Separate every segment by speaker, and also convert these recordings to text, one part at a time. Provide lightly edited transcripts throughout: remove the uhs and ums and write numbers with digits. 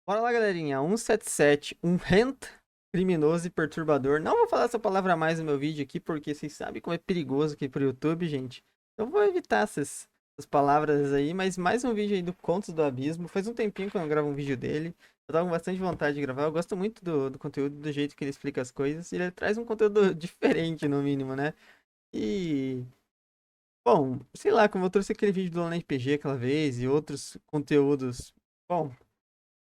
Speaker 1: Bora lá, galerinha. 177, um rent criminoso e perturbador. Não vou falar essa palavra mais no meu vídeo aqui, porque vocês sabem como é perigoso aqui pro YouTube, gente. Então vou evitar essas palavras aí, mas mais um vídeo aí do Contos do Abismo. Faz um tempinho que eu não gravo um vídeo dele. Eu tava com bastante vontade de gravar. Eu gosto muito do conteúdo, do jeito que ele explica as coisas. E ele traz um conteúdo diferente, no mínimo, né? E... Bom, sei lá, como eu trouxe aquele vídeo do Online RPG aquela vez e outros conteúdos... Bom,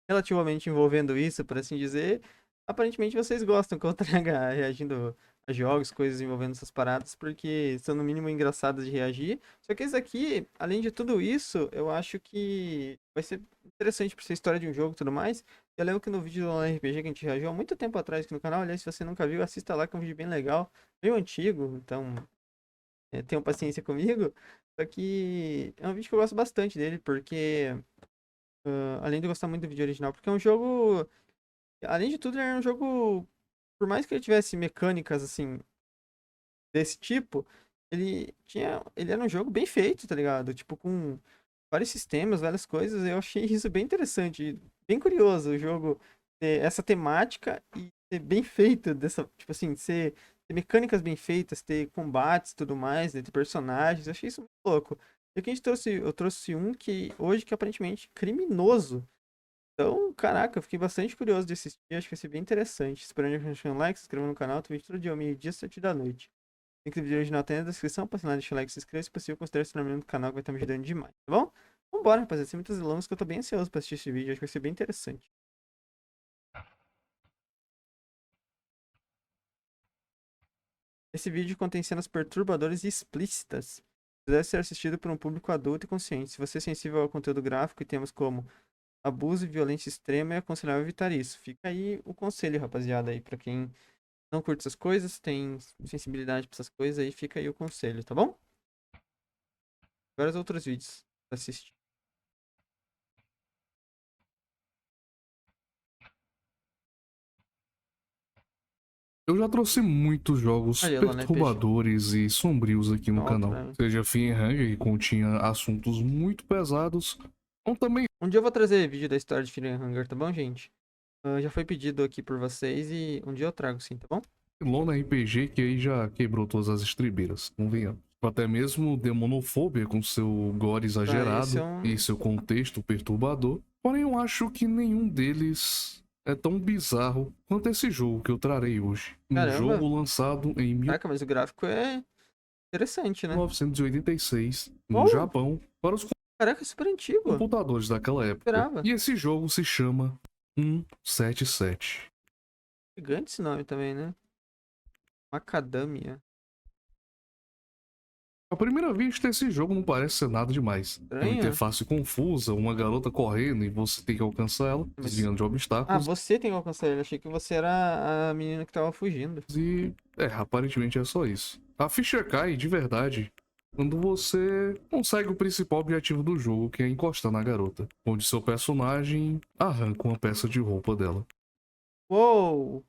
Speaker 1: relativamente envolvendo isso, por assim dizer, aparentemente vocês gostam que eu traga reagindo a jogos, coisas envolvendo essas paradas, porque são no mínimo engraçadas de reagir. Só que esse aqui, além de tudo isso, eu acho que vai ser interessante por ser história de um jogo e tudo mais. Eu lembro que no vídeo do RPG que a gente reagiu há muito tempo atrás aqui no canal, aliás, se você nunca viu, assista lá que é um vídeo bem legal, meio antigo, então tenham paciência comigo. Só que é um vídeo que eu gosto bastante dele, porque além de eu gostar muito do vídeo original, porque é um jogo. Além de tudo, ele era um jogo. Por mais que ele tivesse mecânicas assim, desse tipo, ele tinha. Ele era um jogo bem feito, tá ligado? Tipo, com vários sistemas, várias coisas. Eu achei isso bem interessante. Bem curioso o jogo ter essa temática e ser bem feito dessa. Tipo assim, ter mecânicas bem feitas, ter combates e tudo mais, né, ter personagens. Eu achei isso muito louco. E aqui a gente trouxe, eu trouxe um que hoje que é aparentemente criminoso. Então, caraca, eu fiquei bastante curioso de assistir, acho que vai ser bem interessante. Esperando que deixe um like, se inscreva no canal, tem vídeo todo dia, meio-dia, 7 da noite. Link do vídeo original tem na descrição, passa lá, deixa o like, se inscreva, se possível, considere se inscrever no canal, que vai estar me ajudando demais, tá bom? Vambora, rapaziada, sem muitas delongas, que eu tô bem ansioso pra assistir esse vídeo, acho que vai ser bem interessante. Esse vídeo contém cenas perturbadoras e explícitas. Deve ser assistido por um público adulto e consciente. Se você é sensível ao conteúdo gráfico e temas como abuso e violência extrema, é aconselhável evitar isso. Fica aí o conselho, rapaziada, aí, pra quem não curte essas coisas, tem sensibilidade pra essas coisas, aí fica aí o conselho, tá bom? Vários outros vídeos pra assistir.
Speaker 2: Eu já trouxe muitos jogos
Speaker 1: Olha lá no RPG.
Speaker 2: perturbadores e sombrios aqui no
Speaker 1: Alto,
Speaker 2: canal.
Speaker 1: né?
Speaker 2: Seja Fear que continha assuntos muito pesados, ou também
Speaker 1: Um dia eu vou trazer vídeo da história de Fear Hunger, tá bom, gente? Já foi pedido aqui por vocês e um dia eu trago sim, tá bom?
Speaker 2: Lona RPG, que aí já quebrou todas as estribeiras, convenhamos. Até mesmo Demonofobia, com seu gore
Speaker 1: Tá, esse é
Speaker 2: exagerado e
Speaker 1: um...
Speaker 2: seu contexto perturbador. Porém, eu acho que nenhum deles é tão bizarro quanto esse jogo que eu trarei hoje. Um
Speaker 1: Caramba!
Speaker 2: jogo lançado em
Speaker 1: Caraca, mas o gráfico é interessante, né?
Speaker 2: 1986, no
Speaker 1: Oh!
Speaker 2: Japão, para os
Speaker 1: Caraca, é super antigo.
Speaker 2: computadores daquela época.
Speaker 1: Esperava.
Speaker 2: E esse jogo se chama 177.
Speaker 1: Gigante esse nome também, né? Macadamia.
Speaker 2: À primeira vista, esse jogo não parece ser nada demais. É uma
Speaker 1: Estranho.
Speaker 2: interface confusa, uma garota correndo e você tem que alcançar ela,
Speaker 1: Mas...
Speaker 2: desviando de
Speaker 1: Ah,
Speaker 2: obstáculos.
Speaker 1: você tem que alcançar ele. Achei que você era a menina que tava fugindo.
Speaker 2: E aparentemente é só isso. A ficha cai de verdade quando você consegue o principal objetivo do jogo, que é encostar na garota, onde seu personagem arranca uma peça de roupa dela.
Speaker 1: Uou!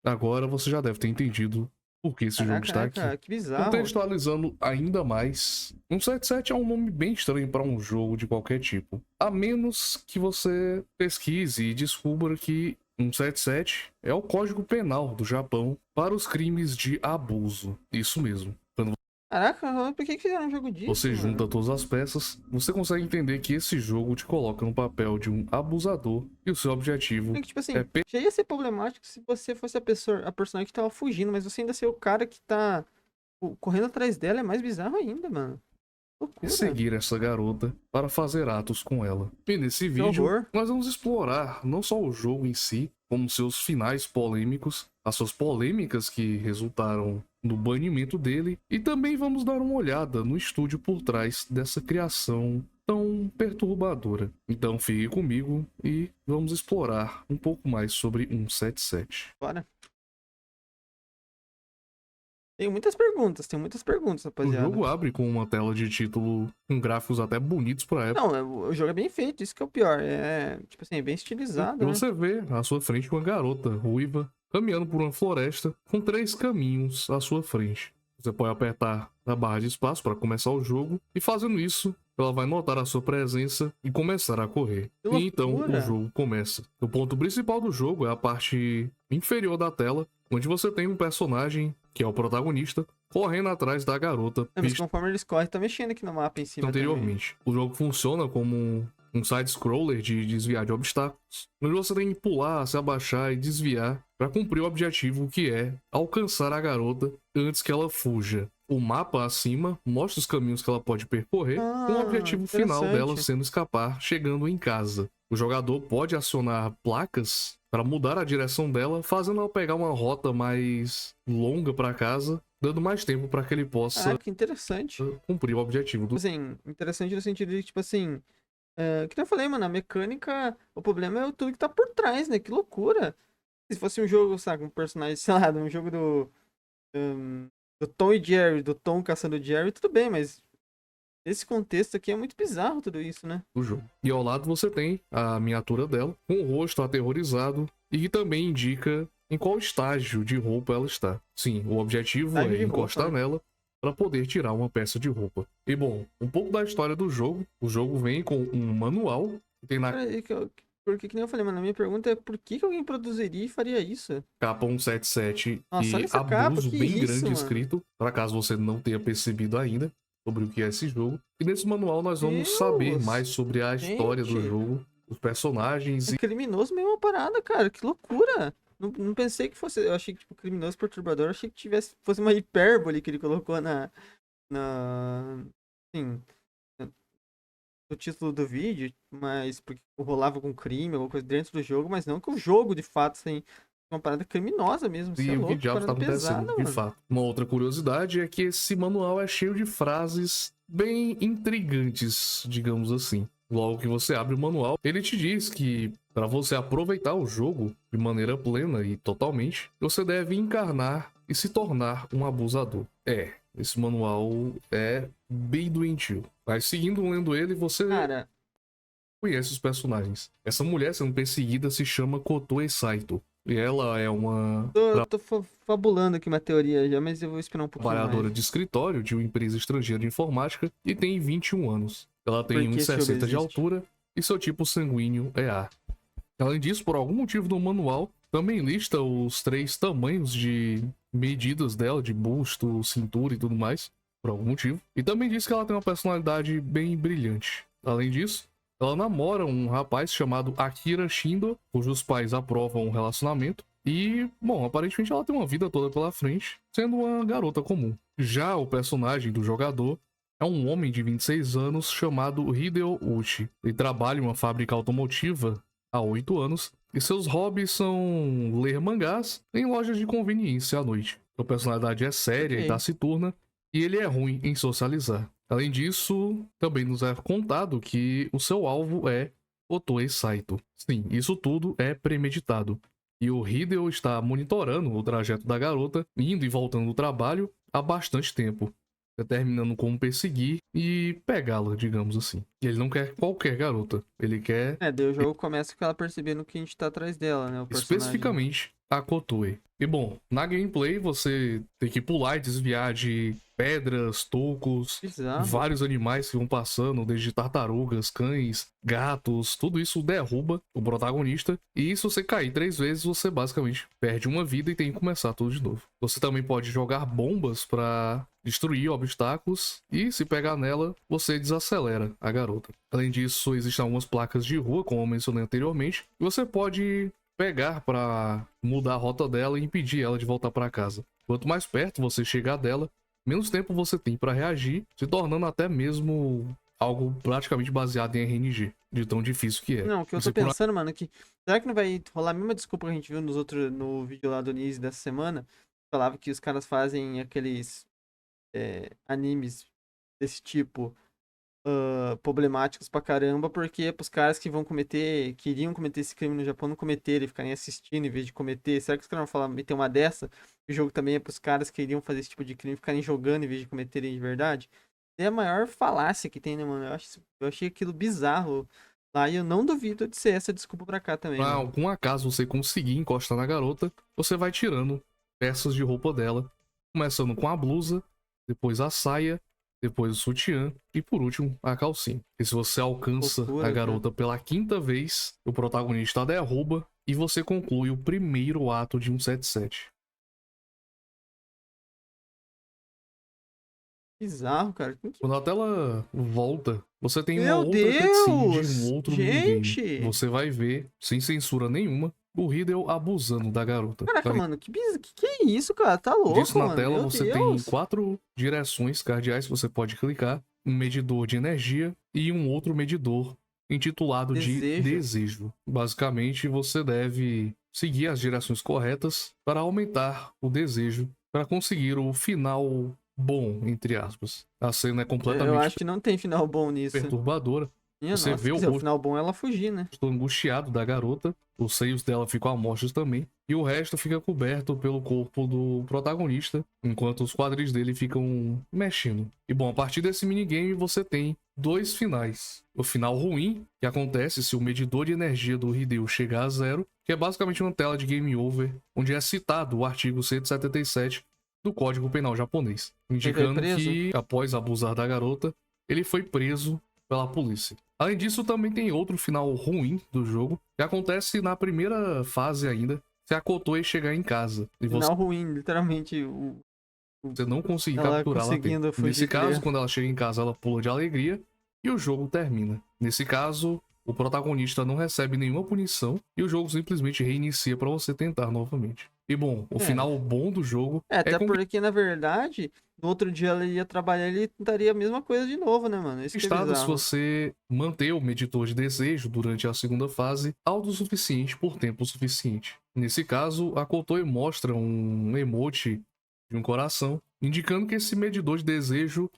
Speaker 2: Agora você já deve ter entendido por que esse jogo está aqui.
Speaker 1: Caraca, que bizarro.
Speaker 2: Contextualizando ainda mais, 177 é um nome bem estranho para um jogo de qualquer tipo. A menos que você pesquise e descubra que 177 é o código penal do Japão para os crimes de abuso. Isso mesmo. Quando
Speaker 1: Caraca, por que que fizeram um jogo disso,
Speaker 2: você junta
Speaker 1: mano?
Speaker 2: todas as peças, você consegue entender que esse jogo te coloca no papel de um abusador e o seu objetivo
Speaker 1: Porque, tipo
Speaker 2: é
Speaker 1: assim, já ia ser problemático se você fosse a personagem que tava fugindo, mas você ainda ser o cara que tá correndo atrás dela é mais bizarro ainda, mano. Loucura.
Speaker 2: seguir essa garota para fazer atos com ela. E nesse
Speaker 1: Que
Speaker 2: vídeo,
Speaker 1: horror.
Speaker 2: nós vamos explorar não só o jogo em si, como seus finais polêmicos, as suas polêmicas que resultaram no banimento dele, e também vamos dar uma olhada no estúdio por trás dessa criação tão perturbadora. Então fique comigo e vamos explorar um pouco mais sobre 177.
Speaker 1: Bora. Tem muitas perguntas,
Speaker 2: O
Speaker 1: rapaziada.
Speaker 2: jogo abre com uma tela de título com gráficos até bonitos para época.
Speaker 1: Não, o jogo é bem feito, isso que é o pior. É, tipo assim, é bem
Speaker 2: E
Speaker 1: estilizado, né?
Speaker 2: você vê à sua frente uma garota ruiva caminhando por uma floresta com 3 caminhos à sua frente. Você pode apertar a barra de espaço para começar o jogo e fazendo isso, ela vai notar a sua presença e começar a correr.
Speaker 1: Que
Speaker 2: E então
Speaker 1: loucura.
Speaker 2: o jogo começa. O ponto principal do jogo é a parte inferior da tela, onde você tem um personagem, que é o protagonista, correndo atrás da garota
Speaker 1: É, mas
Speaker 2: vista
Speaker 1: conforme eles correm, tá mexendo aqui no mapa em cima também.
Speaker 2: anteriormente. O jogo funciona como um side-scroller de desviar de obstáculos, onde você tem que pular, se abaixar e desviar para cumprir o objetivo, que é alcançar a garota antes que ela fuja. O mapa acima mostra os caminhos que ela pode percorrer, com o objetivo final dela
Speaker 1: interessante.
Speaker 2: sendo escapar chegando em casa. O jogador pode acionar placas para mudar a direção dela, fazendo ela pegar uma rota mais longa para casa, dando mais tempo para que ele possa
Speaker 1: Ah, que interessante.
Speaker 2: cumprir o objetivo do
Speaker 1: Assim, interessante no sentido de, tipo assim, que nem eu falei, mano, a mecânica, o problema é tudo que tá por trás, né? Que loucura. Se fosse um jogo, sabe, um personagem, sei lá, um jogo do Tom e Jerry, do Tom caçando o Jerry, tudo bem, mas nesse contexto aqui é muito bizarro tudo isso, né?
Speaker 2: do jogo. E ao lado você tem a miniatura dela, com o rosto aterrorizado, e que também indica em qual estágio de roupa ela está. Sim, o objetivo
Speaker 1: Estágio
Speaker 2: é
Speaker 1: de
Speaker 2: encostar
Speaker 1: roupa, né?
Speaker 2: nela para poder tirar uma peça de roupa. E bom, um pouco da história do jogo. O jogo vem com um manual, que tem na
Speaker 1: Cara, porque que nem eu falei, mano, a minha pergunta é por que alguém produziria e faria isso?
Speaker 2: capa 177
Speaker 1: Nossa, olha
Speaker 2: e
Speaker 1: essa capa,
Speaker 2: abuso
Speaker 1: que
Speaker 2: bem
Speaker 1: isso,
Speaker 2: grande
Speaker 1: mano?
Speaker 2: escrito, para caso você não tenha percebido ainda sobre o que é esse jogo. E nesse manual nós vamos saber mais
Speaker 1: Deus!
Speaker 2: sobre a história do
Speaker 1: Gente!
Speaker 2: jogo, os personagens
Speaker 1: É criminoso mesmo a parada, cara. Que loucura. Não pensei que fosse. Eu achei que, tipo, criminoso perturbador. Eu achei que fosse uma hipérbole que ele colocou assim, no título do vídeo. Mas porque rolava com crime, alguma coisa dentro do jogo. Mas não que o jogo, de fato, assim, uma parada criminosa mesmo. Você é
Speaker 2: e o que
Speaker 1: louco, que
Speaker 2: diabos está
Speaker 1: parada
Speaker 2: acontecendo,
Speaker 1: pesada,
Speaker 2: de
Speaker 1: mano.
Speaker 2: fato. Uma outra curiosidade é que esse manual é cheio de frases bem intrigantes, digamos assim. Logo que você abre o manual, ele te diz que para você aproveitar o jogo de maneira plena e totalmente, você deve encarnar e se tornar um abusador. Esse manual é bem doentio. Mas seguindo lendo ele, você
Speaker 1: Cara,
Speaker 2: conhece os personagens. Essa mulher sendo perseguida se chama Kotoe Saito. E ela é uma
Speaker 1: tô fabulando aqui uma teoria já, mas eu vou esperar um pouquinho
Speaker 2: trabalhadora
Speaker 1: mais.
Speaker 2: de escritório de uma empresa estrangeira de informática e tem 21 anos. Ela tem
Speaker 1: Porque esse jogo
Speaker 2: 1,60 de
Speaker 1: existe.
Speaker 2: altura e seu tipo sanguíneo é A. Além disso, por algum motivo no manual, também lista os 3 tamanhos de medidas dela, de busto, cintura e tudo mais, por algum motivo. E também diz que ela tem uma personalidade bem brilhante. Além disso, ela namora um rapaz chamado Akira Shindo, cujos pais aprovam o relacionamento. E, bom, aparentemente ela tem uma vida toda pela frente, sendo uma garota comum. Já o personagem do jogador é um homem de 26 anos chamado Hideo Uchi. Ele trabalha em uma fábrica automotiva há 8 anos e seus hobbies são ler mangás em lojas de conveniência à noite. Sua personalidade é séria e
Speaker 1: Ok.
Speaker 2: taciturna e ele é ruim em socializar. Além disso, também nos é contado que o seu alvo é Otoe Saito. Sim, isso tudo é premeditado. E o Hideo está monitorando o trajeto da garota, indo e voltando do trabalho há bastante tempo, determinando como perseguir e pegá-la, digamos assim. E ele não quer qualquer garota, ele quer
Speaker 1: Daí o jogo começa com ela percebendo que a gente tá atrás dela, né? O personagem.
Speaker 2: especificamente a Kotoe. E bom, na gameplay você tem que pular e desviar de pedras, tocos,
Speaker 1: Bizarro.
Speaker 2: vários animais que vão passando, desde tartarugas, cães, gatos, tudo isso derruba o protagonista. E se você cair 3 vezes, você basicamente perde uma vida e tem que começar tudo de novo. Você também pode jogar bombas para destruir obstáculos e se pegar nela, você desacelera a garota. Além disso, existem algumas placas de rua, como eu mencionei anteriormente, e você pode pegar para mudar a rota dela e impedir ela de voltar para casa. Quanto mais perto você chegar dela, menos tempo você tem para reagir, se tornando até mesmo algo praticamente baseado em RNG, de tão difícil que é.
Speaker 1: Não, o que eu
Speaker 2: Você
Speaker 1: tô pensando, mano, é que. Será que não vai rolar a mesma desculpa que a gente viu no vídeo lá do Nise dessa semana? Falava que os caras fazem aqueles animes desse tipo problemáticos pra caramba, porque é pros caras que queriam cometer esse crime no Japão não cometerem, ficarem assistindo em vez de cometer. Será que os caras vão falar, meter uma dessa? O jogo também é pros caras que queriam fazer esse tipo de crime ficarem jogando em vez de cometerem de verdade? É a maior falácia que tem, né, mano? Eu achei aquilo bizarro lá e eu não duvido de ser essa desculpa pra cá também,
Speaker 2: Pra
Speaker 1: mano.
Speaker 2: algum acaso você conseguir encostar na garota, você vai tirando peças de roupa dela, começando com a blusa, depois a saia depois o sutiã e por último a calcinha. E se você alcança
Speaker 1: Loucura,
Speaker 2: a garota pela 5ª vez, o protagonista a derruba e você conclui o primeiro ato de 177.
Speaker 1: Bizarro, cara.
Speaker 2: Quando a tela volta, você tem uma
Speaker 1: Meu
Speaker 2: outra cutscene de um
Speaker 1: Deus!
Speaker 2: outro minigame.
Speaker 1: Gente!
Speaker 2: Você vai ver, sem censura nenhuma, o Riddle abusando da garota.
Speaker 1: Caraca, mano, que é isso, cara? Tá
Speaker 2: Disso
Speaker 1: louco,
Speaker 2: na
Speaker 1: mano.
Speaker 2: tela
Speaker 1: Meu
Speaker 2: você tem
Speaker 1: Deus!
Speaker 2: 4 direções cardeais que você pode clicar, um medidor de energia e um outro medidor intitulado de desejo. Basicamente, você deve seguir as direções corretas para aumentar o desejo, para conseguir o final bom, entre aspas. A cena é
Speaker 1: Eu
Speaker 2: completamente
Speaker 1: acho que não tem final bom nisso.
Speaker 2: perturbadora.
Speaker 1: Minha
Speaker 2: Você
Speaker 1: nossa,
Speaker 2: vê
Speaker 1: quer
Speaker 2: o
Speaker 1: dizer, o
Speaker 2: rosto
Speaker 1: final bom é ela fugir, né?
Speaker 2: angustiado da garota, os seios dela ficam amostros também, e o resto fica coberto pelo corpo do protagonista, enquanto os quadris dele ficam mexendo. E bom, a partir desse minigame você tem 2 finais. O final ruim, que acontece se o medidor de energia do Hideo chegar a 0, que é basicamente uma tela de game over, onde é citado o artigo 177 do Código Penal japonês, indicando que, após abusar da garota, ele foi preso pela polícia. Além disso, também tem outro final ruim do jogo, que acontece na primeira fase ainda, se a Kotoe chegar em casa. E
Speaker 1: Final ruim, literalmente.
Speaker 2: você não conseguir
Speaker 1: Ela
Speaker 2: capturá-la.
Speaker 1: conseguindo fugir.
Speaker 2: Nesse caso, quando ela chega em casa, ela pula de alegria e o jogo termina. Nesse caso, o protagonista não recebe nenhuma punição e o jogo simplesmente reinicia para você tentar novamente. E bom, o final bom do jogo
Speaker 1: até porque, na verdade, no outro dia ela ia trabalhar e ele tentaria a mesma coisa de novo, né, mano? Isso que é bizarro.
Speaker 2: Se você manter o medidor de desejo durante a segunda fase autossuficiente por tempo suficiente. Nesse caso, a Kotoe mostra um emote de um coração, indicando que esse medidor de desejo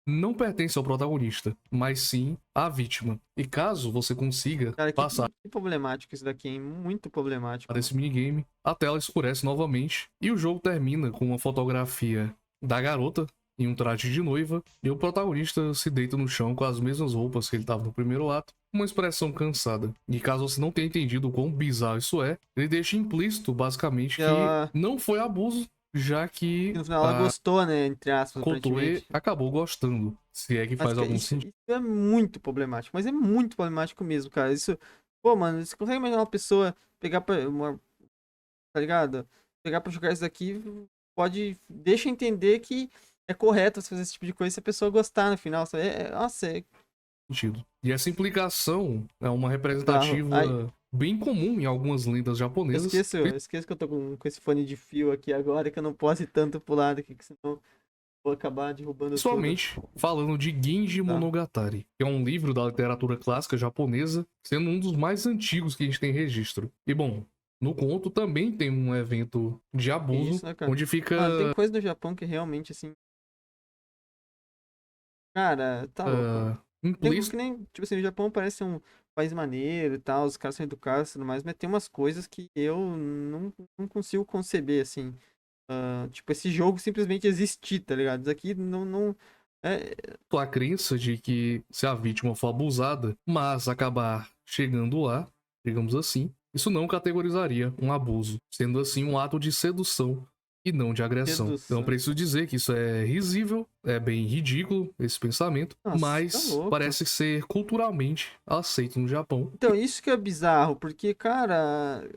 Speaker 2: não pertence ao protagonista, mas sim à vítima. E caso você consiga passar
Speaker 1: que problemático isso daqui, hein? Muito problemático.
Speaker 2: Desse minigame, a tela escurece novamente e o jogo termina com uma fotografia da garota em um traje de noiva e o protagonista se deita no chão com as mesmas roupas que ele estava no primeiro ato, uma expressão cansada. E caso você não tenha entendido o quão bizarro isso é, ele deixa implícito basicamente que não foi abuso, já que
Speaker 1: no final ela gostou, né, entre aspas,
Speaker 2: Kotoe acabou gostando, se é que faz algum sentido.
Speaker 1: Isso é muito problemático, mas é muito problemático mesmo, cara. Isso, pô, mano, você consegue imaginar uma pessoa pegar pra tá ligado? Pegar pra jogar isso daqui, deixa entender que é correto você fazer esse tipo de coisa se a pessoa gostar no final, sabe? Nossa,
Speaker 2: sentido. E essa implicação é uma representativa bem comum em algumas lendas japonesas.
Speaker 1: Esqueço que eu tô com esse fone de fio aqui agora, que eu não posso ir tanto pro lado aqui, que senão vou acabar derrubando
Speaker 2: Somente falando de Genji Monogatari, que é um livro da literatura clássica japonesa, sendo um dos mais antigos que a gente tem registro. E bom, no conto também tem um evento de abuso,
Speaker 1: isso, né,
Speaker 2: onde fica...
Speaker 1: tem coisa no Japão que realmente, assim... Cara, tá louco. Que nem, tipo assim, o Japão parece ser um país maneiro e tal, os caras são educados e tudo mais, mas tem umas coisas que eu não consigo conceber, assim. Tipo, esse jogo simplesmente existir, tá ligado? Isso aqui não
Speaker 2: a crença de que se a vítima for abusada, mas acabar chegando lá, digamos assim, isso não categorizaria um abuso, sendo assim um ato de sedução e não de agressão. Então preciso dizer que isso é risível, é bem ridículo esse pensamento, mas parece ser culturalmente aceito no Japão.
Speaker 1: Então, isso que é bizarro, porque, cara...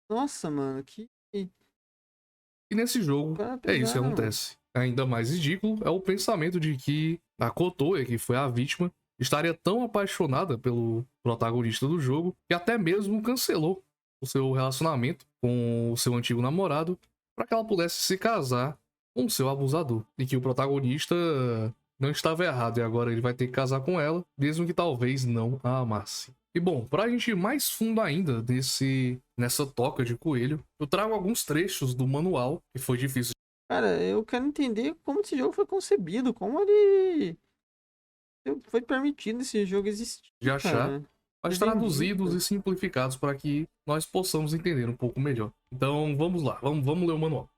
Speaker 1: Nossa, mano,
Speaker 2: E nesse jogo, é isso que acontece. Ainda mais ridículo é o pensamento de que a Kotoe, que foi a vítima, estaria tão apaixonada pelo protagonista do jogo que até mesmo cancelou o seu relacionamento com o seu antigo namorado para que ela pudesse se casar com o seu abusador. E que o protagonista não estava errado e agora ele vai ter que casar com ela, mesmo que talvez não a amasse. E bom, pra gente ir mais fundo ainda nessa toca de coelho, eu trago alguns trechos do manual, que foi difícil.
Speaker 1: Cara, eu quero entender como esse jogo foi concebido, como ele foi permitido esse jogo existir,
Speaker 2: de achar, mas traduzidos e simplificados para que nós possamos entender um pouco melhor. Então vamos lá, vamos ler o manual.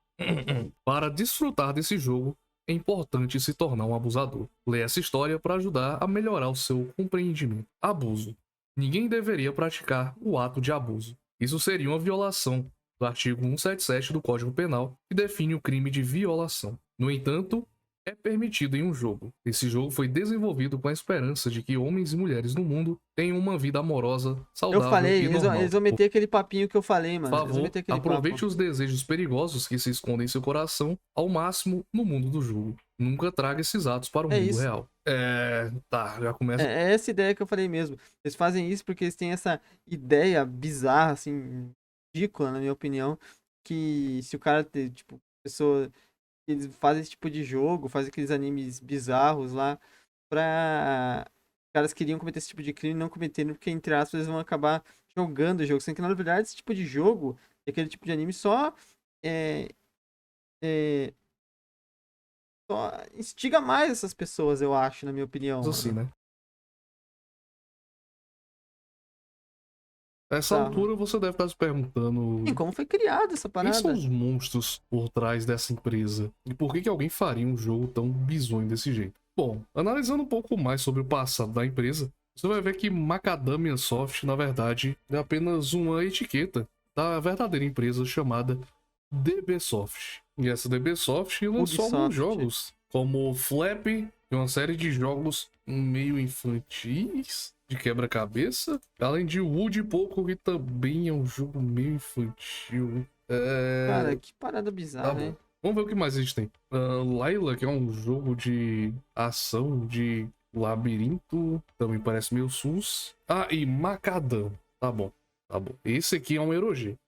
Speaker 2: Para desfrutar desse jogo, é importante se tornar um abusador. Leia essa história para ajudar a melhorar o seu compreendimento. Abuso. Ninguém deveria praticar o ato de abuso. Isso seria uma violação do artigo 177 do Código Penal, que define o crime de violação. No entanto, é permitido em um jogo. Esse jogo foi desenvolvido com a esperança de que homens e mulheres no mundo tenham uma vida amorosa,
Speaker 1: Eu
Speaker 2: saudável
Speaker 1: falei,
Speaker 2: e normal.
Speaker 1: eles vão meter aquele papinho que eu falei,
Speaker 2: Por
Speaker 1: mano. Eles vão
Speaker 2: favor,
Speaker 1: meter aquele
Speaker 2: aproveite
Speaker 1: papo.
Speaker 2: os desejos perigosos que se escondem em seu coração ao máximo no mundo do jogo. Nunca traga esses atos para o
Speaker 1: É
Speaker 2: mundo
Speaker 1: isso.
Speaker 2: real. Tá, já começa.
Speaker 1: É essa ideia que eu falei mesmo. Eles fazem isso porque eles têm essa ideia bizarra, assim, ridícula, na minha opinião, que se o cara, tipo, pessoa, eles fazem esse tipo de jogo, fazem aqueles animes bizarros lá, pra... Os caras queriam cometer esse tipo de crime e não cometeram, porque, entre aspas, eles vão acabar jogando o jogo. Sendo que, na verdade, esse tipo de jogo, aquele tipo de anime, é, é, só instiga mais essas pessoas, eu acho, na minha opinião,
Speaker 2: Assim,
Speaker 1: mano.
Speaker 2: né? Nessa
Speaker 1: Bizarro.
Speaker 2: altura você deve estar se perguntando
Speaker 1: Sim, como foi criada essa
Speaker 2: quem são
Speaker 1: parada?
Speaker 2: os monstros por trás dessa empresa e por que alguém faria um jogo tão bizonho desse jeito. Bom, analisando um pouco mais sobre o passado da empresa, você vai ver que Macadamia Soft, na verdade, é apenas uma etiqueta da verdadeira empresa chamada DBsoft. E essa DBsoft lançou alguns
Speaker 1: Ubisoft.
Speaker 2: jogos, como Flappy, e uma série de jogos meio infantis, de quebra-cabeça, além de Wood Poco, que também é um jogo meio infantil.
Speaker 1: Cara, que parada
Speaker 2: Tá
Speaker 1: bizarra,
Speaker 2: bom.
Speaker 1: hein?
Speaker 2: Vamos ver o que mais a gente tem. Layla, que é um jogo de ação de labirinto, também parece meio sus. Ah, e Macadam. Tá bom, tá bom. Esse aqui é um Eroge.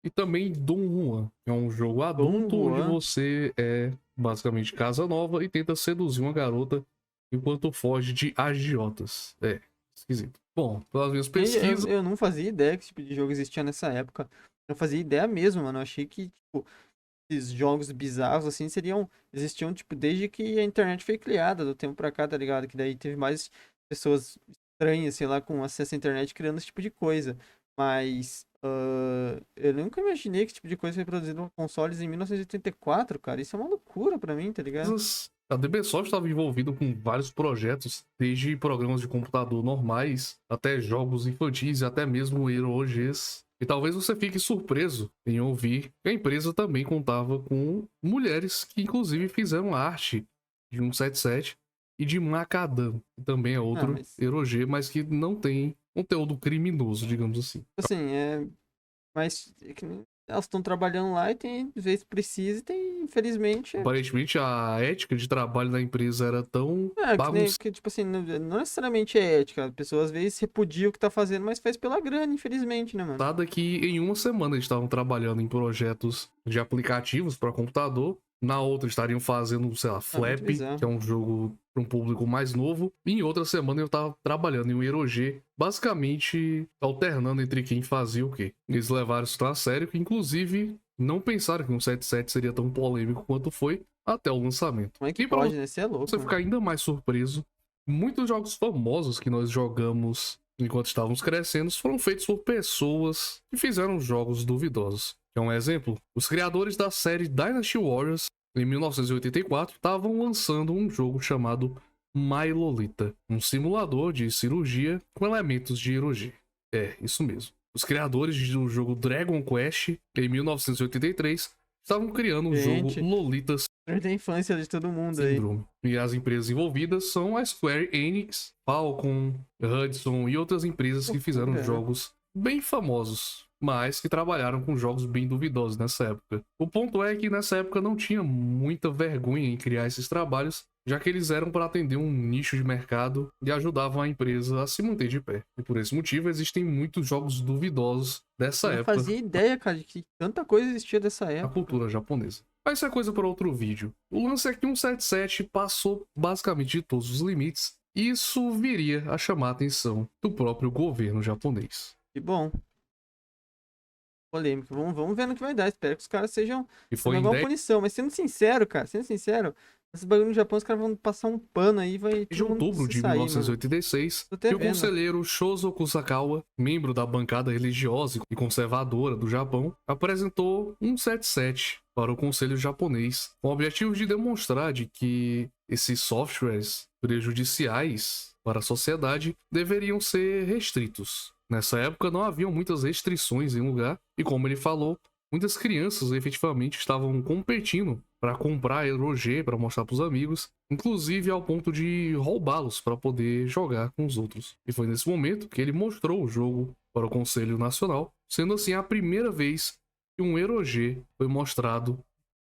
Speaker 2: E também Dom Juan, que é um jogo
Speaker 1: Dom
Speaker 2: adulto onde
Speaker 1: Juan.
Speaker 2: você é basicamente casa nova e tenta seduzir uma garota enquanto foge de agiotas. É, esquisito. Bom, pelas minhas pesquisas,
Speaker 1: Eu não fazia ideia que esse tipo de jogo existia nessa época. Eu não fazia ideia mesmo, mano. Eu achei que, tipo, esses jogos bizarros, assim, existiam, tipo, desde que a internet foi criada, do tempo pra cá, tá ligado? Que daí teve mais pessoas estranhas, sei lá, com acesso à internet criando esse tipo de coisa. Mas, eu nunca imaginei que esse tipo de coisa foi produzido em consoles em 1984, cara. Isso é uma loucura pra mim, tá ligado?
Speaker 2: a DBSoft estava envolvida com vários projetos, desde programas de computador normais até jogos infantis e até mesmo RPGs. E talvez você fique surpreso em ouvir que a empresa também contava com mulheres que inclusive fizeram arte de 177 e de Macadam, que também é
Speaker 1: Ah,
Speaker 2: outro
Speaker 1: mas,
Speaker 2: ROG, mas que não tem conteúdo criminoso, digamos assim.
Speaker 1: assim, mas é que elas estão trabalhando lá e tem, às vezes precisa e tem, infelizmente,
Speaker 2: Aparentemente a ética de trabalho da empresa era tão
Speaker 1: que, nem,
Speaker 2: bagunçada
Speaker 1: que tipo assim, não necessariamente é ética. A pessoa às vezes repudia o que tá fazendo, mas faz pela grana, infelizmente, né, mano?
Speaker 2: que em uma semana eles estavam trabalhando em projetos de aplicativos para computador. Na outra estariam fazendo, sei lá,
Speaker 1: Ah, muito
Speaker 2: Flappy, que é
Speaker 1: bizarro.
Speaker 2: um jogo para um público mais novo. E em outra semana eu estava trabalhando em um ROG, basicamente alternando entre quem fazia o quê. Eles levaram isso tão a sério que, inclusive, não pensaram que um 77 seria tão polêmico quanto foi até o lançamento.
Speaker 1: Como é que
Speaker 2: E para
Speaker 1: pode, né? Você é louco,
Speaker 2: você
Speaker 1: mano.
Speaker 2: ficar ainda mais surpreso, muitos jogos famosos que nós jogamos enquanto estávamos crescendo foram feitos por pessoas que fizeram jogos duvidosos. É um exemplo, os criadores da série Dynasty Warriors, em 1984, estavam lançando um jogo chamado My Lolita, um simulador de cirurgia com elementos de cirurgia. É, isso mesmo. Os criadores do jogo Dragon Quest, em 1983, estavam criando um jogo
Speaker 1: Gente,
Speaker 2: Lolita
Speaker 1: perde a infância de todo mundo aí.
Speaker 2: Syndrome. E as empresas envolvidas são a Square Enix, Falcon, Hudson e outras empresas que fizeram
Speaker 1: Loucura, né?
Speaker 2: jogos bem famosos, mas que trabalharam com jogos bem duvidosos nessa época. O ponto é que nessa época não tinha muita vergonha em criar esses trabalhos, já que eles eram para atender um nicho de mercado e ajudavam a empresa a se manter de pé. E por esse motivo existem muitos jogos duvidosos dessa
Speaker 1: Eu não
Speaker 2: época
Speaker 1: fazia ideia, cara, de que tanta coisa existia dessa
Speaker 2: na
Speaker 1: época.
Speaker 2: cultura japonesa. Mas isso é coisa para outro vídeo. O lance é que 177 passou basicamente de todos os limites, e isso viria a chamar a atenção do próprio governo japonês.
Speaker 1: Que bom. Polêmica. Vamos ver no que vai dar. Espero que os caras sejam.
Speaker 2: E
Speaker 1: Não
Speaker 2: foi
Speaker 1: é
Speaker 2: em
Speaker 1: igual
Speaker 2: 10
Speaker 1: punição, mas sendo sincero, cara, sendo sincero, esses bagulho no Japão, os caras vão passar um pano aí e vai
Speaker 2: de
Speaker 1: todo mundo
Speaker 2: outubro
Speaker 1: se
Speaker 2: de
Speaker 1: sair, mano.
Speaker 2: 1986,
Speaker 1: Tô até
Speaker 2: que o
Speaker 1: vendo.
Speaker 2: conselheiro Shozo Kusakawa, membro da bancada religiosa e conservadora do Japão, apresentou 177 para o conselho japonês, com o objetivo de demonstrar de que esses softwares prejudiciais para a sociedade deveriam ser restritos. Nessa época não haviam muitas restrições em lugar, e como ele falou, muitas crianças efetivamente estavam competindo para comprar ROG para mostrar para os amigos, inclusive ao ponto de roubá-los para poder jogar com os outros. E foi nesse momento que ele mostrou o jogo para o Conselho Nacional, sendo assim a primeira vez que um ROG foi mostrado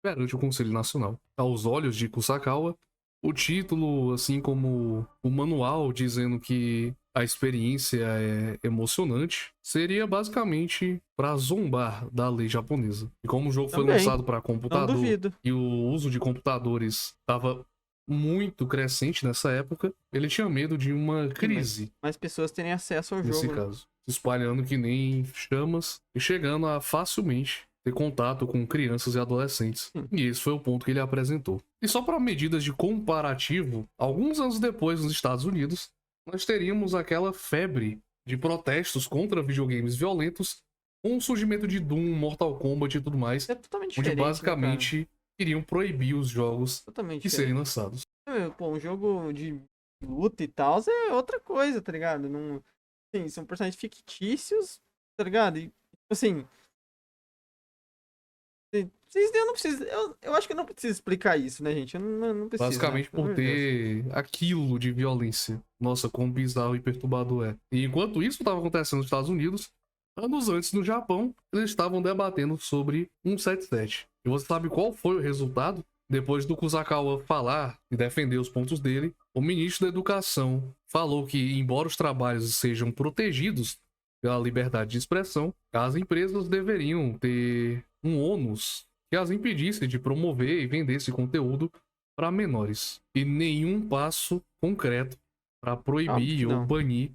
Speaker 2: perante o Conselho Nacional. Aos olhos de Kusakawa, o título, assim como o manual dizendo que a experiência é emocionante, seria basicamente para zombar da lei japonesa. E como o jogo foi
Speaker 1: Também,
Speaker 2: lançado para
Speaker 1: não
Speaker 2: computador
Speaker 1: duvido.
Speaker 2: e o uso de computadores estava muito crescente nessa época, ele tinha medo de uma crise,
Speaker 1: Mais pessoas terem acesso ao
Speaker 2: nesse
Speaker 1: jogo, né?
Speaker 2: caso, se espalhando que nem chamas e chegando a facilmente ter contato com crianças e adolescentes. E esse foi o ponto que ele apresentou. E só para medidas de comparativo, alguns anos depois, nos Estados Unidos, nós teríamos aquela febre de protestos contra videogames violentos, com o surgimento de Doom, Mortal Kombat e tudo mais,
Speaker 1: É totalmente
Speaker 2: onde
Speaker 1: diferente, né, cara?
Speaker 2: basicamente iriam proibir os jogos
Speaker 1: Totalmente
Speaker 2: de serem
Speaker 1: diferente.
Speaker 2: lançados.
Speaker 1: Pô, um jogo de luta e tal é outra coisa, tá ligado? Não, assim, são personagens fictícios, tá ligado? E, tipo assim, eu não preciso. Eu acho que eu não preciso explicar isso, né, gente? Eu não preciso, né?
Speaker 2: Basicamente
Speaker 1: Pelo
Speaker 2: por
Speaker 1: amor de Deus.
Speaker 2: ter aquilo de violência. Nossa, quão bizarro e perturbador é. E enquanto isso estava acontecendo nos Estados Unidos, anos antes no Japão, eles estavam debatendo sobre 177. E você sabe qual foi o resultado? Depois do Kusakawa falar e defender os pontos dele, o ministro da Educação falou que, embora os trabalhos sejam protegidos pela liberdade de expressão, as empresas deveriam ter um ônus que as impedisse de promover e vender esse conteúdo para menores. E nenhum passo concreto para
Speaker 1: Óbvio que
Speaker 2: proibir ou
Speaker 1: não.
Speaker 2: banir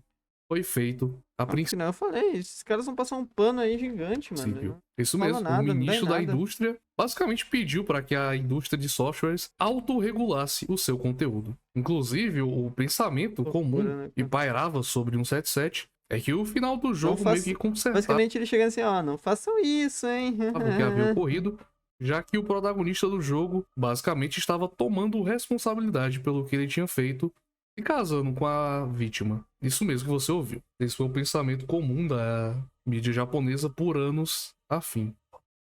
Speaker 2: foi feito a
Speaker 1: Óbvio que
Speaker 2: princípio.
Speaker 1: não. Eu falei, esses caras vão passar um pano aí gigante, mano.
Speaker 2: Isso
Speaker 1: Não fala
Speaker 2: mesmo, o
Speaker 1: nada, não dá em
Speaker 2: ministro da
Speaker 1: nada.
Speaker 2: indústria basicamente pediu para que a indústria de softwares autorregulasse o seu conteúdo. Inclusive, o pensamento comum
Speaker 1: Loucura, né,
Speaker 2: que
Speaker 1: cara?
Speaker 2: pairava sobre 177 é que o final do jogo meio que consertava
Speaker 1: Basicamente ele chegando assim, ó, não façam isso, hein?
Speaker 2: o que havia ocorrido, já que o protagonista do jogo basicamente estava tomando responsabilidade pelo que ele tinha feito e casando com a vítima. Isso mesmo que você ouviu. Esse foi o pensamento comum da mídia japonesa por anos a fim.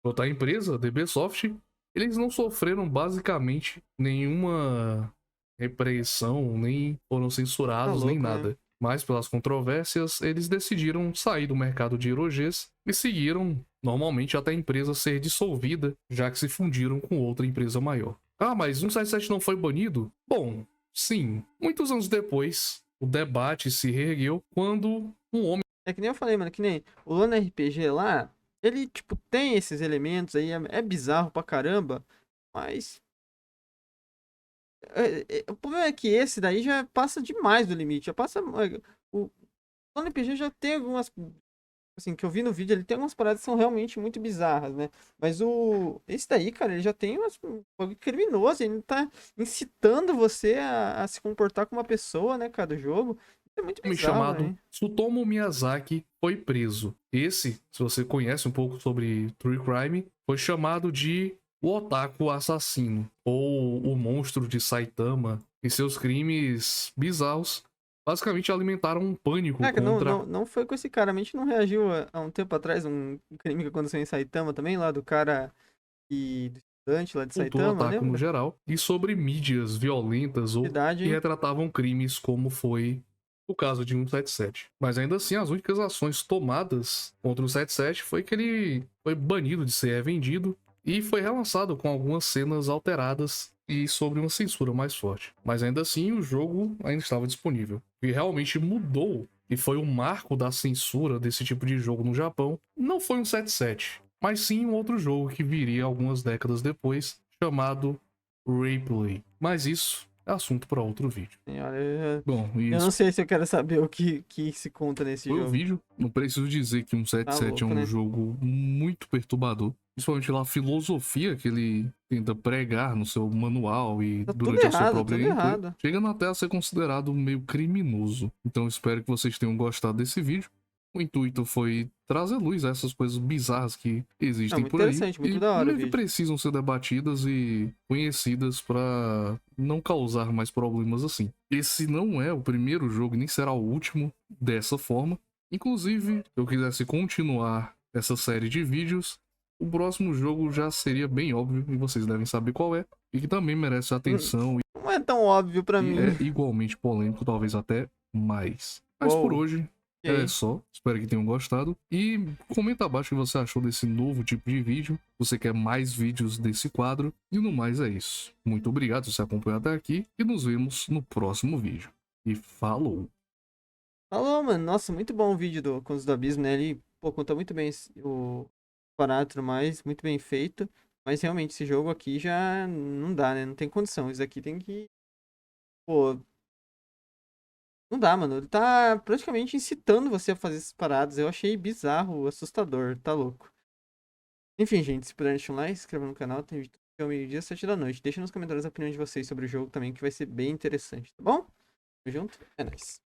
Speaker 2: Quanto à empresa, DBSoft, eles não sofreram basicamente nenhuma repressão, nem foram censurados,
Speaker 1: Tá
Speaker 2: nem
Speaker 1: louco, né?
Speaker 2: nada. Mas pelas controvérsias, eles decidiram sair do mercado de ROGs e seguiram normalmente até a empresa ser dissolvida, já que se fundiram com outra empresa maior. Ah, mas 177 não foi banido? Bom, sim. Muitos anos depois, o debate se reergueu quando um homem...
Speaker 1: É que nem eu falei, mano, que nem o Lana RPG lá, ele, tipo, tem esses elementos aí, é bizarro pra caramba, mas o problema é que esse daí já passa demais do limite, já passa... O Lana RPG já tem algumas, assim, que eu vi no vídeo, ele tem algumas paradas que são realmente muito bizarras, né? Mas esse daí, cara, ele já tem um bagulho criminoso, ele tá incitando você a se comportar como uma pessoa, né, cara, do jogo. Isso é muito bizarro,
Speaker 2: chamado
Speaker 1: né?
Speaker 2: Tsutomu Miyazaki foi preso. Esse, se você conhece um pouco sobre True Crime, foi chamado de o Otaku Assassino, ou o Monstro de Saitama, e seus crimes bizarros basicamente alimentaram um pânico
Speaker 1: Caraca,
Speaker 2: contra
Speaker 1: não foi com esse cara. A gente não reagiu há um tempo atrás, um crime que aconteceu em Saitama também, lá do cara do estudante lá de
Speaker 2: cultura
Speaker 1: Saitama,
Speaker 2: otaku no
Speaker 1: lembra?
Speaker 2: geral, e sobre mídias violentas ou
Speaker 1: Verdade,
Speaker 2: que
Speaker 1: hein?
Speaker 2: retratavam crimes como foi o caso de 177. Mas ainda assim, as únicas ações tomadas contra o 177 foi que ele foi banido de ser revendido e foi relançado com algumas cenas alteradas e sobre uma censura mais forte. Mas ainda assim, o jogo ainda estava disponível. O que realmente mudou e foi o marco da censura desse tipo de jogo no Japão não foi um 77, mas sim um outro jogo que viria algumas décadas depois, chamado Replay. Mas isso é assunto para outro vídeo.
Speaker 1: Senhora,
Speaker 2: Bom,
Speaker 1: eu não
Speaker 2: isso
Speaker 1: sei se eu quero saber o que se conta nesse
Speaker 2: foi o
Speaker 1: jogo.
Speaker 2: vídeo. Não preciso dizer que
Speaker 1: Tá
Speaker 2: 177 é
Speaker 1: louco,
Speaker 2: um
Speaker 1: né?
Speaker 2: jogo muito perturbador. Principalmente lá a filosofia que ele tenta pregar no seu manual e
Speaker 1: Tá
Speaker 2: durante a sua própria
Speaker 1: tudo
Speaker 2: gameplay,
Speaker 1: errado.
Speaker 2: chegando até a ser considerado meio criminoso. Então espero que vocês tenham gostado desse vídeo. O intuito foi trazer luz a essas coisas bizarras que
Speaker 1: Não,
Speaker 2: existem
Speaker 1: muito
Speaker 2: por aí
Speaker 1: interessante, muito
Speaker 2: e
Speaker 1: da hora o
Speaker 2: meio que
Speaker 1: vídeo.
Speaker 2: precisam ser debatidas e conhecidas para não causar mais problemas assim. Esse não é o primeiro jogo e nem será o último dessa forma. Inclusive, se eu quisesse continuar essa série de vídeos, O próximo jogo já seria bem óbvio e vocês devem saber qual é. E que também merece atenção
Speaker 1: Não é tão óbvio pra
Speaker 2: e
Speaker 1: mim.
Speaker 2: é igualmente polêmico, talvez até mais. Mas por
Speaker 1: Uou,
Speaker 2: hoje é
Speaker 1: ok.
Speaker 2: só. Espero que tenham gostado. E comenta abaixo o que você achou desse novo tipo de vídeo. Você quer mais vídeos desse quadro. E no mais é isso. Muito obrigado por você acompanhar até aqui. E nos vemos no próximo vídeo. E falou!
Speaker 1: Falou, mano. Nossa, muito bom o vídeo do Contos do Abismo, né? Ele, pô, conta muito bem o parado e tudo mais, muito bem feito. Mas realmente, esse jogo aqui já não dá, né? Não tem condição. Isso aqui tem que. Pô, não dá, mano. Ele tá praticamente incitando você a fazer essas paradas. Eu achei bizarro, assustador, tá louco. Enfim, gente, se puder deixar um like, se inscreva no canal, tem vídeo ao meio-dia, 7 da noite. Deixa nos comentários a opinião de vocês sobre o jogo também, que vai ser bem interessante, tá bom? Tamo junto, é nóis.